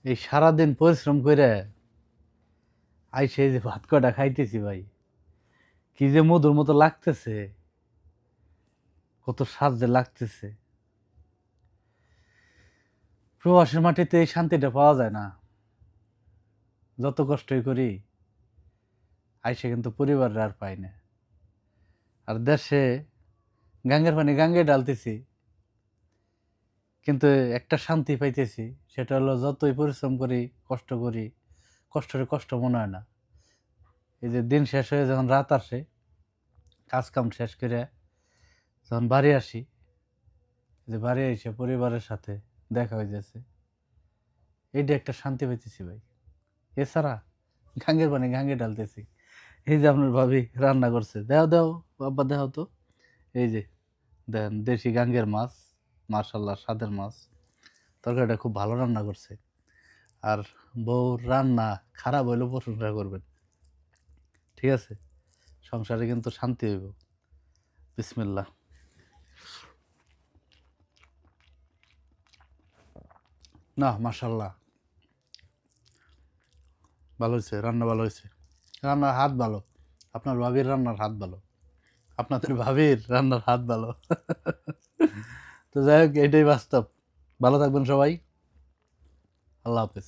এই সারাদিন পরিশ্রম করে আইসে এই যে ভাত কটা খাইতেছি ভাই, কি যে মধুর মতো লাগতেছে, কত স্বাদ যে লাগতেছে। প্রবাসের মাটিতে এই শান্তিটা পাওয়া যায় না। যত কষ্টই করি আইসে কিন্তু পরিবারের আর পাই না। আর দেশে গাঙ্গের পানি গাঙ্গে ঢালতেছি, কিন্তু একটা শান্তি পাইতেছি, সেটা হলো যতই পরিশ্রম করি, কষ্ট করি, কষ্টের কষ্ট মনে হয় না। এই যে দিন শেষ হয়ে যখন রাত আসে, কাজ কাম শেষ করে যখন বাড়ি আসি, যে বাড়ি এসে পরিবারের সাথে দেখা হয়ে যাচ্ছে, এইটা একটা শান্তি পাইতেছি ভাই। এছাড়া গাঙ্গের পানি গাঙ্গে ঢালতেছি। এই যে আপনার ভাবি রান্না করছে, দেও দেও বাবা দেও তো। এই যে দেন দেশি গাঙ্গের মাছ, মাশাল্লাহ স্বাদের মাছ। তরকারিটা খুব ভালো রান্না করছে। আর বউর রান্না খারাপ হইলেও প্রশংসা করবেন, ঠিক আছে? সংসারে কিন্তু শান্তি হইব। বিসমিল্লাহ। না মাশাল্লাহ, ভালো হয়েছে, রান্না ভালো হয়েছে। রান্নার হাত ভালো, আপনার ভাবির রান্নার হাত ভালো, আপনাদের ভাবির রান্নার হাত ভালো। তো যাই হোক, এটাই বাস্তব। ভালো থাকবেন সবাই। আল্লাহ হাফেজ।